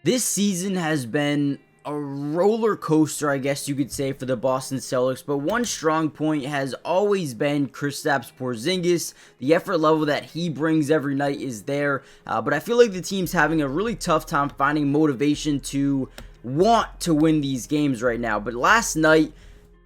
This season has been a roller coaster, I guess you could say, for the Boston Celtics, but one strong point has always been Kristaps Porzingis. The effort level that he brings every night is there, but I feel like the team's having a really tough time finding motivation to want to win these games right now. But last night,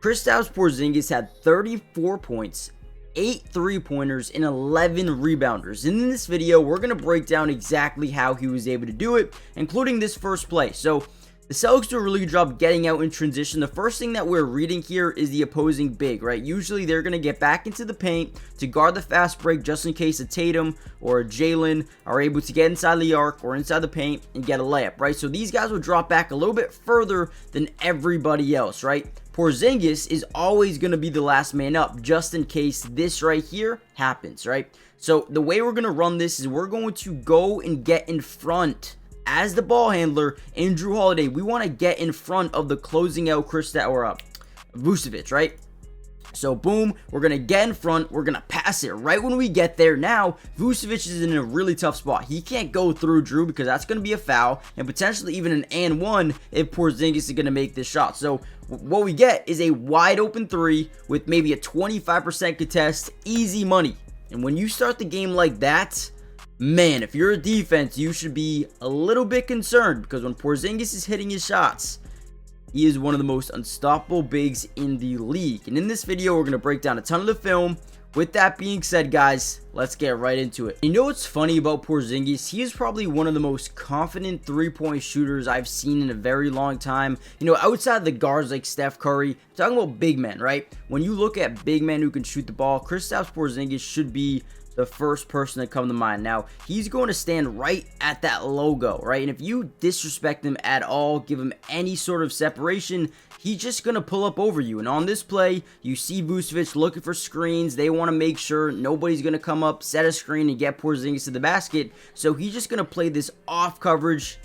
Kristaps Porzingis had 34 points, 8 3-pointers, and 11 rebounders. And in this video, we're going to break down exactly how he was able to do it, including this first play. So the Celtics do a really good job getting out in transition. The first thing that we're reading here is the opposing big, right? Usually they're going to get back into the paint to guard the fast break just in case a Tatum or a Jalen are able to get inside the arc or inside the paint and get a layup, right? So these guys will drop back a little bit further than everybody else, right? Porzingis is always going to be the last man up just in case this right here happens, right? So the way we're going to run this is we're going to go and get in front as the ball handler in Jrue Holiday. We want to get in front of the closing out Vucevic, right? So boom, we're going to get in front, we're going to pass it right when we get there. Now, Vucevic is in a really tough spot. He can't go through Jrue because that's going to be a foul and potentially even an and one if Porzingis is going to make this shot. So what we get is a wide open three with maybe a 25% contest, easy money. And when you start the game like that, man, if you're a defense, you should be a little bit concerned because when Porzingis is hitting his shots, he is one of the most unstoppable bigs in the league. And in this video, we're going to break down a ton of the film. With that being said, guys, let's get right into it. You know what's funny about Porzingis? He is probably one of the most confident three-point shooters I've seen in a very long time. You know, outside the guards like Steph Curry, I'm talking about big men, right? When you look at big men who can shoot the ball, Kristaps Porzingis should be the first person to come to mind. Now, he's going to stand right at that logo, right? And if you disrespect him at all, give him any sort of separation, he's just going to pull up over you. And on this play, you see Vucevic looking for screens. They want to make sure nobody's going to come up, set a screen, and get Porzingis to the basket. So he's just going to play this off coverage,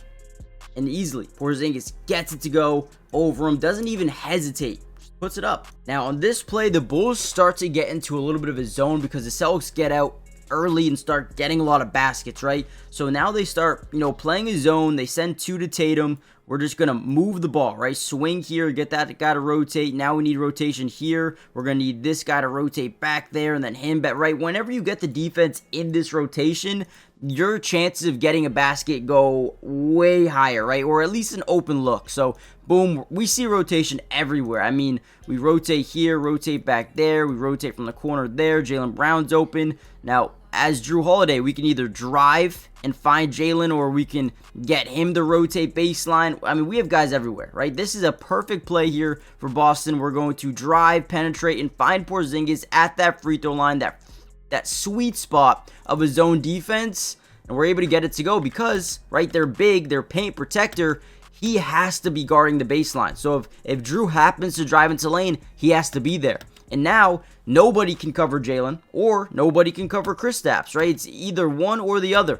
and easily Porzingis gets it to go over him, doesn't even hesitate. Puts it up. Now on this play, the Bulls start to get into a little bit of a zone because the Celtics get out early and start getting a lot of baskets, right? So now they start, playing a zone. They send 2 to Tatum. We're just going to move the ball, right? Swing here, get that guy to rotate. Now we need rotation here. We're going to need this guy to rotate back there and then him back, right? Whenever you get the defense in this rotation, your chances of getting a basket go way higher, right? Or at least an open look. So, boom, we see rotation everywhere. I mean, we rotate here, rotate back there. We rotate from the corner there. Jaylen Brown's open. Now, as Jrue Holiday, we can either drive and find Jaylen or we can get him to rotate baseline. I mean, we have guys everywhere, right? This is a perfect play here for Boston. We're going to drive, penetrate, and find Porzingis at that free throw line, that sweet spot of a zone defense, and we're able to get it to go because, right, they're big, they're paint protector. He has to be guarding the baseline. So if Jrue happens to drive into lane, he has to be there. And now, nobody can cover Jaylen or nobody can cover Kristaps, right? It's either one or the other.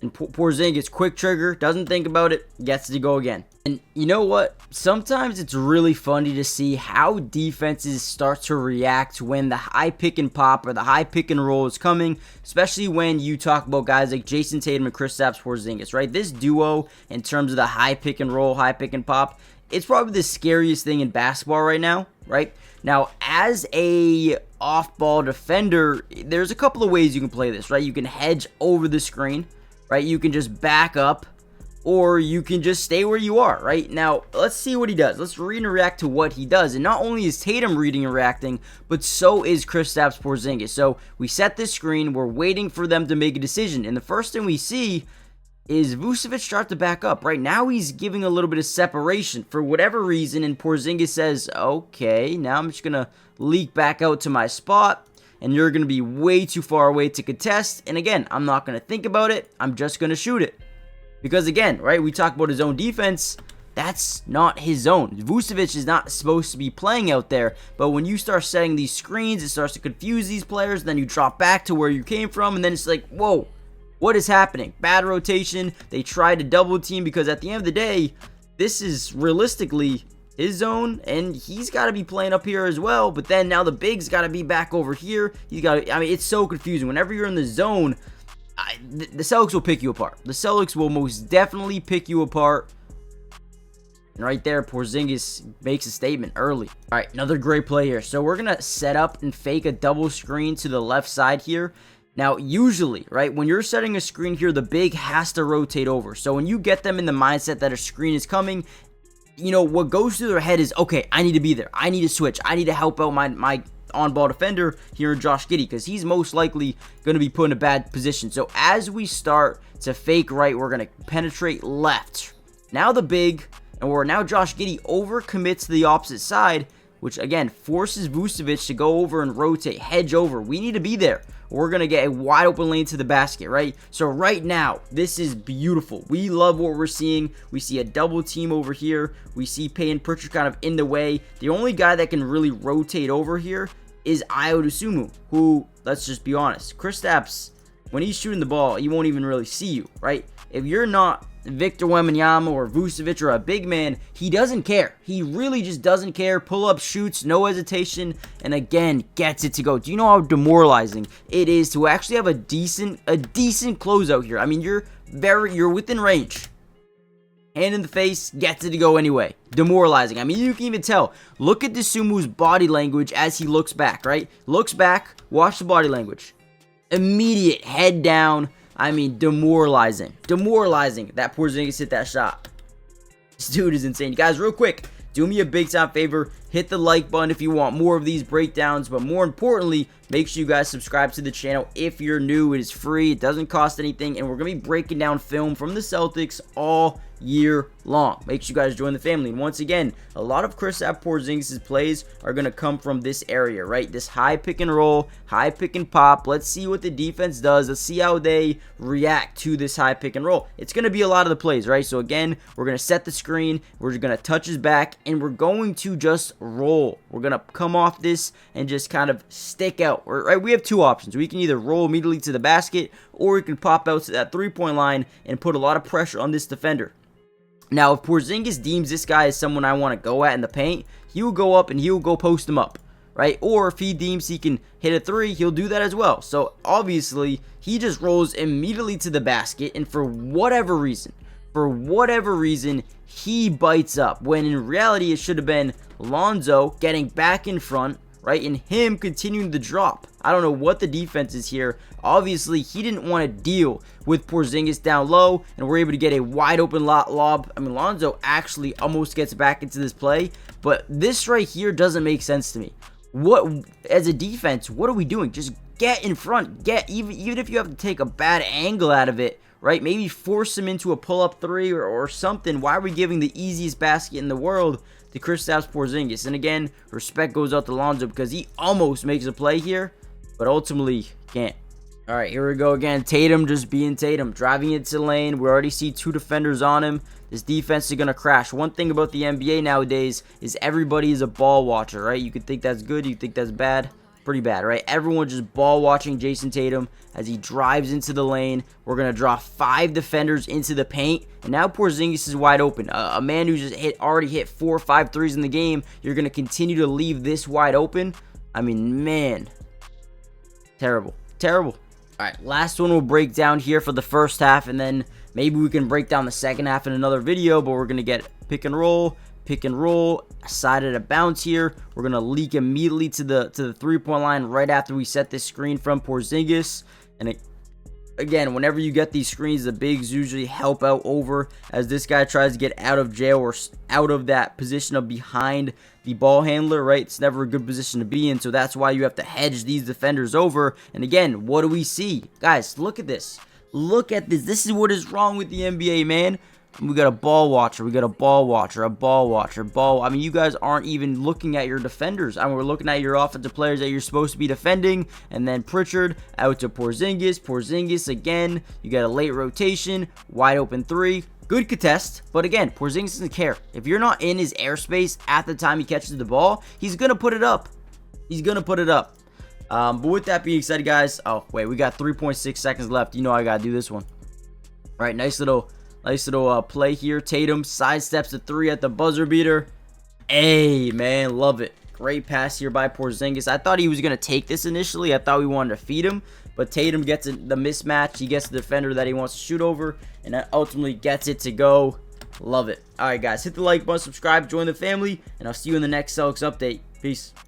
And Porzingis, quick trigger, doesn't think about it, gets to go again. And you know what? Sometimes it's really funny to see how defenses start to react when the high pick and pop or the high pick and roll is coming, especially when you talk about guys like Jason Tatum and Kristaps Porzingis, right? This duo, in terms of the high pick and roll, high pick and pop, it's probably the scariest thing in basketball right now, right? Now, as a off-ball defender, there's a couple of ways you can play this, right? You can hedge over the screen, right? You can just back up, or you can just stay where you are, right? Now, let's see what he does. Let's read and react to what he does. And not only is Tatum reading and reacting, but so is Kristaps Porzingis. So we set this screen. We're waiting for them to make a decision. And the first thing we see is Vucevic start to back up. Right now he's giving a little bit of separation for whatever reason, and Porzingis says, okay, now I'm just going to leak back out to my spot, and you're going to be way too far away to contest, and again, I'm not going to think about it, I'm just going to shoot it. Because again, right, we talk about his own defense, that's not his zone. Vucevic is not supposed to be playing out there, but when you start setting these screens, it starts to confuse these players, then you drop back to where you came from, and then it's like, whoa, what is happening? Bad rotation. They try to double team because at the end of the day, this is realistically his zone, and he's got to be playing up here as well. But then now the big's got to be back over here. He's got to, I mean, it's so confusing. Whenever you're in the zone, The Celtics will pick you apart. The Celtics will most definitely pick you apart. And right there, Porzingis makes a statement early. All right, another great play here. So we're going to set up and fake a double screen to the left side here. Now, usually, right, when you're setting a screen here, the big has to rotate over. So when you get them in the mindset that a screen is coming, you know, what goes through their head is, okay, I need to be there. I need to switch. I need to help out my on-ball defender here in Josh Giddey, because he's most likely going to be put in a bad position. So as we start to fake right, we're going to penetrate left. Now the big... and now Josh Giddey overcommits to the opposite side, which again forces Vucevic to go over and rotate, hedge over. We need to be there. We're going to get a wide open lane to the basket, right? So right now, this is beautiful. We love what we're seeing. We see a double team over here. We see Payton Pritchard kind of in the way. The only guy that can really rotate over here is Ayo Dosunmu, who, let's just be honest, Kristaps, when he's shooting the ball, he won't even really see you, right? If you're not Victor Wembanyama or Vucevic or a big man, he doesn't care. He really just doesn't care. Pull up, shoots, no hesitation, and again, gets it to go. Do you know how demoralizing it is to actually have a decent closeout here? I mean, you're within range. Hand in the face, gets it to go anyway. Demoralizing. I mean, you can even tell. Look at Dosunmu's body language as he looks back, right? Looks back, watch the body language. Immediate head down. I mean, demoralizing. Demoralizing that Porzingis hit that shot. This dude is insane. Guys, real quick, do me a big time favor. Hit the like button if you want more of these breakdowns. But more importantly, make sure you guys subscribe to the channel if you're new. It is free. It doesn't cost anything. And we're going to be breaking down film from the Celtics all year long. Make sure you guys join the family. And once again, a lot of Kristaps Porzingis' plays are going to come from this area, right? This high pick and roll, high pick and pop. Let's see what the defense does. Let's see how they react to this high pick and roll. It's going to be a lot of the plays, right? So again, we're going to set the screen. We're going to touch his back, and we're going to just roll. We're going to come off this and just kind of stick out, right? We have two options. We can either roll immediately to the basket, or we can pop out to that three-point line and put a lot of pressure on this defender. Now, if Porzingis deems this guy as someone I want to go at in the paint, he will go up and he will go post him up, right? Or if he deems he can hit a three, he'll do that as well. So, obviously, he just rolls immediately to the basket, and for whatever reason, he bites up, when in reality, it should have been Lonzo getting back in front, right, and him continuing the drop. I don't know what the defense is here. Obviously, he didn't want to deal with Porzingis down low, and we're able to get a wide open lob. I mean, Lonzo actually almost gets back into this play, but this right here doesn't make sense to me. What, as a defense, what are we doing? Just get in front. Even if you have to take a bad angle out of it, right? Maybe force him into a pull-up three or something. Why are we giving the easiest basket in the world to Kristaps Porzingis? And again, respect goes out to Lonzo because he almost makes a play here, but ultimately can't. All right, here we go again. Tatum just being Tatum, driving into the lane. We already see two defenders on him. This defense is going to crash. One thing about the NBA nowadays is everybody is a ball watcher, right? You could think that's good. You think that's bad. Pretty bad, right? Everyone just ball watching Jason Tatum as he drives into the lane. We're going to draw 5 defenders into the paint. And now Porzingis is wide open. A man who just already hit 4 or 5 threes in the game. You're going to continue to leave this wide open. I mean, man. Terrible. Terrible. All right, last one we'll break down here for the first half, and then maybe we can break down the second half in another video, but we're going to get pick and roll, side at a bounce here. We're going to leak immediately to the three-point line right after we set this screen from Porzingis. And again, whenever you get these screens, the bigs usually help out over as this guy tries to get out of jail or out of that position of behind the ball handler, right? It's never a good position to be in, so that's why you have to hedge these defenders over. And again, what do we see? Guys, look at this. Look at this. This is what is wrong with the NBA, man. We got a ball watcher. We got a ball watcher. I mean, you guys aren't even looking at your defenders. I mean, we're looking at your offensive players that you're supposed to be defending. And then Pritchard out to Porzingis. Porzingis again. You got a late rotation. Wide open three. Good contest. But again, Porzingis doesn't care. If you're not in his airspace at the time he catches the ball, he's going to put it up. But with that being said, guys. Oh, wait. We got 3.6 seconds left. You know I got to do this one. All right. Nice little play here. Tatum sidesteps the three at the buzzer beater. Hey, man, love it. great pass here by Porzingis. I thought he was going to take this initially. I thought we wanted to feed him. But Tatum gets the mismatch. He gets the defender that he wants to shoot over. And that ultimately gets it to go. Love it. Alright, guys. Hit the like button, subscribe, join the family. And I'll see you in the next Celtics update. Peace.